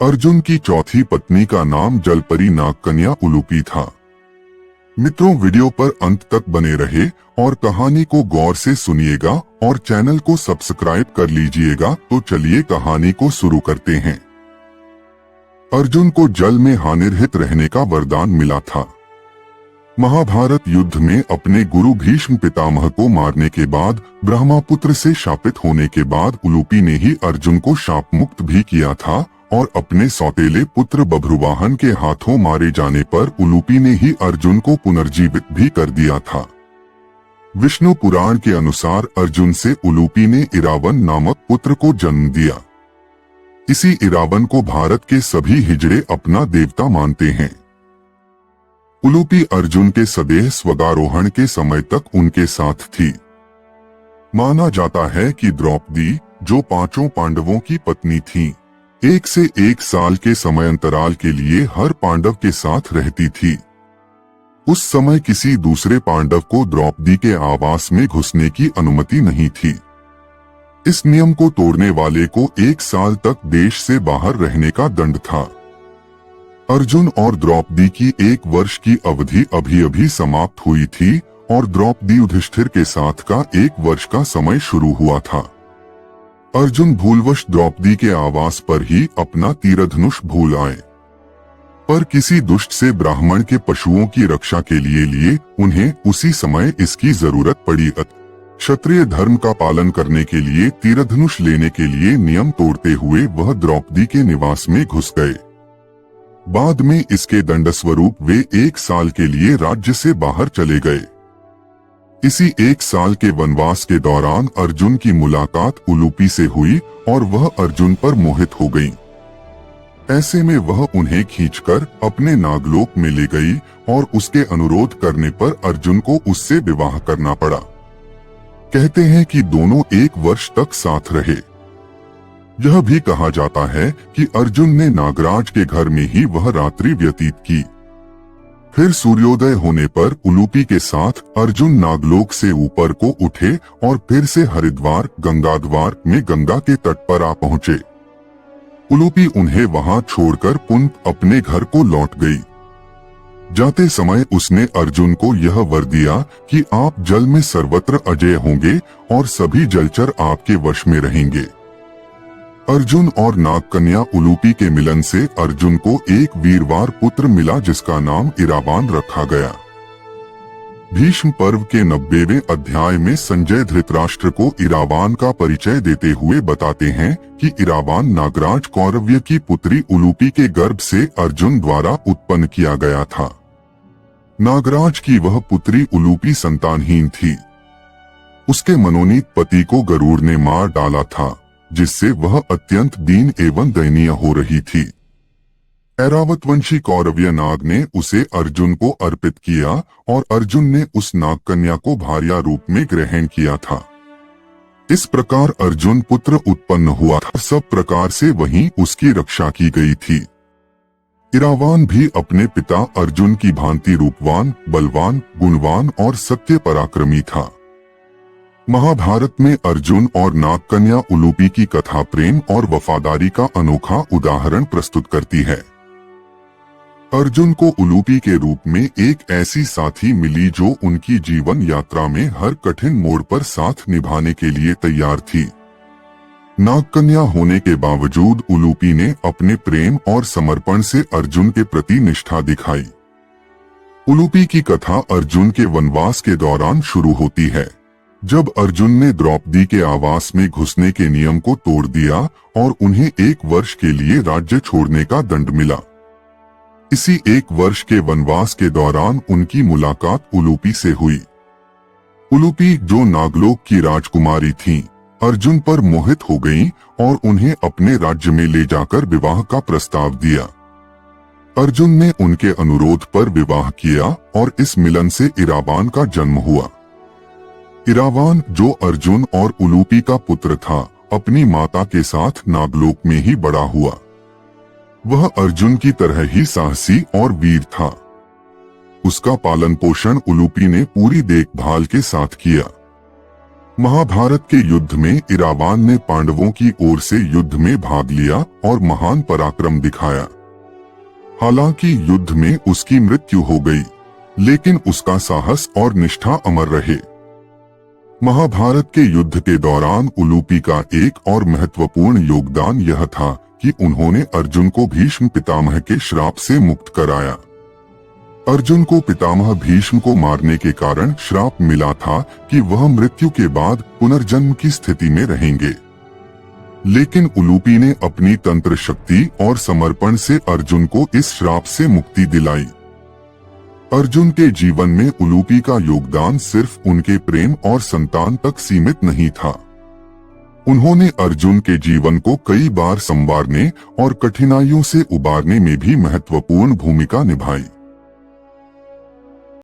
अर्जुन की चौथी पत्नी का नाम जलपरी नागकन्या उलूपी था। मित्रों, वीडियो पर अंत तक बने रहे और कहानी को गौर से सुनिएगा और चैनल को सब्सक्राइब कर लीजिएगा। तो चलिए कहानी को शुरू करते हैं। अर्जुन को जल में हानिरहित रहने का वरदान मिला था। महाभारत युद्ध में अपने गुरु भीष्म पितामह को मारने के बाद ब्रह्मपुत्र से शापित होने के बाद उलूपी ने ही अर्जुन को शाप मुक्त भी किया था और अपने सौतेले पुत्र बभ्रुवाहन के हाथों मारे जाने पर उलूपी ने ही अर्जुन को पुनर्जीवित भी कर दिया था। विष्णु पुराण के अनुसार अर्जुन से उलूपी ने इरावन नामक पुत्र को जन्म दिया। इसी इरावन को भारत के सभी हिजड़े अपना देवता मानते हैं। उलूपी अर्जुन के सदेह स्वर्गारोहण के समय तक उनके साथ थी। माना जाता है कि द्रौपदी, जो पांचों पांडवों की पत्नी थी, 1 से 1 साल के समय अंतराल के लिए हर पांडव के साथ रहती थी। उस समय किसी दूसरे पांडव को द्रौपदी के आवास में घुसने की अनुमति नहीं थी। इस नियम को तोड़ने वाले को 1 साल तक देश से बाहर रहने का दंड था। अर्जुन और द्रौपदी की 1 वर्ष की अवधि अभी समाप्त हुई थी और द्रौपदी युधिष्ठिर के साथ का 1 वर्ष का समय शुरू हुआ था। अर्जुन भूलवश द्रौपदी के आवास पर ही अपना तीरधनुष भूल आए, पर किसी दुष्ट से ब्राह्मण के पशुओं की रक्षा के लिए उन्हें उसी समय इसकी जरूरत पड़ी। क्षत्रिय धर्म का पालन करने के लिए तीरधनुष लेने के लिए नियम तोड़ते हुए वह द्रौपदी के निवास में घुस गए। बाद में इसके दंडस्वरूप वे 1 साल के लिए राज्य से बाहर चले गए। इसी 1 साल के वनवास के दौरान अर्जुन की मुलाकात उलूपी से हुई और वह अर्जुन पर मोहित हो गई। ऐसे में वह उन्हें खींचकर अपने नागलोक में ले गई और उसके अनुरोध करने पर अर्जुन को उससे विवाह करना पड़ा। कहते हैं कि दोनों 1 वर्ष तक साथ रहे। यह भी कहा जाता है कि अर्जुन ने नागराज के घर में ही वह रात्रि व्यतीत की। फिर सूर्योदय होने पर उलूपी के साथ अर्जुन नागलोक से ऊपर को उठे और फिर से हरिद्वार गंगाद्वार में गंगा के तट पर आ पहुँचे। उलूपी उन्हें वहां छोड़कर पुनः अपने घर को लौट गई। जाते समय उसने अर्जुन को यह वर दिया कि आप जल में सर्वत्र अजेय होंगे और सभी जलचर आपके वश में रहेंगे। अर्जुन और नागकन्या उलूपी के मिलन से अर्जुन को एक वीरवार पुत्र मिला जिसका नाम इरावान रखा गया। भीष्म पर्व के 90वें अध्याय में संजय धृतराष्ट्र को इरावान का परिचय देते हुए बताते हैं कि इरावान नागराज कौरव्य की पुत्री उलूपी के गर्भ से अर्जुन द्वारा उत्पन्न किया गया था। नागराज की वह पुत्री उलूपी संतानहीन थी। उसके मनोनीत पति को गरुड़ ने मार डाला था, जिससे वह अत्यंत दीन एवं दयनीय हो रही थी। ऐरावतवंशी कौरव्य नाग ने उसे अर्जुन को अर्पित किया और अर्जुन ने उस नागकन्या को भार्या रूप में ग्रहण किया था। इस प्रकार अर्जुन पुत्र उत्पन्न हुआ था। सब प्रकार से वहीं उसकी रक्षा की गई थी। इरावान भी अपने पिता अर्जुन की भांति रूपवान, बलवान, गुणवान और सत्य पराक्रमी था। महाभारत में अर्जुन और नागकन्या उलूपी की कथा प्रेम और वफादारी का अनोखा उदाहरण प्रस्तुत करती है। अर्जुन को उलूपी के रूप में एक ऐसी साथी मिली जो उनकी जीवन यात्रा में हर कठिन मोड़ पर साथ निभाने के लिए तैयार थी। नागकन्या होने के बावजूद उलूपी ने अपने प्रेम और समर्पण से अर्जुन के प्रति निष्ठा दिखाई। उलूपी की कथा अर्जुन के वनवास के दौरान शुरू होती है, जब अर्जुन ने द्रौपदी के आवास में घुसने के नियम को तोड़ दिया और उन्हें 1 वर्ष के लिए राज्य छोड़ने का दंड मिला। इसी 1 वर्ष के वनवास के दौरान उनकी मुलाकात उलूपी से हुई। उलूपी, जो नागलोक की राजकुमारी थीं, अर्जुन पर मोहित हो गईं और उन्हें अपने राज्य में ले जाकर विवाह का प्रस्ताव दिया। अर्जुन ने उनके अनुरोध पर विवाह किया और इस मिलन से इरावान का जन्म हुआ। इरावान, जो अर्जुन और उलूपी का पुत्र था, अपनी माता के साथ नागलोक में ही बड़ा हुआ। वह अर्जुन की तरह ही साहसी और वीर था। उसका पालन पोषण उलूपी ने पूरी देखभाल के साथ किया। महाभारत के युद्ध में इरावान ने पांडवों की ओर से युद्ध में भाग लिया और महान पराक्रम दिखाया। हालांकि युद्ध में उसकी मृत्यु हो गई, लेकिन उसका साहस और निष्ठा अमर रहे। महाभारत के युद्ध के दौरान उलूपी का एक और महत्वपूर्ण योगदान यह था कि उन्होंने अर्जुन को भीष्म पितामह के श्राप से मुक्त कराया। अर्जुन को पितामह भीष्म को मारने के कारण श्राप मिला था कि वह मृत्यु के बाद पुनर्जन्म की स्थिति में रहेंगे, लेकिन उलूपी ने अपनी तंत्र शक्ति और समर्पण से अर्जुन को इस श्राप से मुक्ति दिलाई। अर्जुन के जीवन में उलूपी का योगदान सिर्फ उनके प्रेम और संतान तक सीमित नहीं था। उन्होंने अर्जुन के जीवन को कई बार संवारने और कठिनाइयों से उबारने में भी महत्वपूर्ण भूमिका निभाई।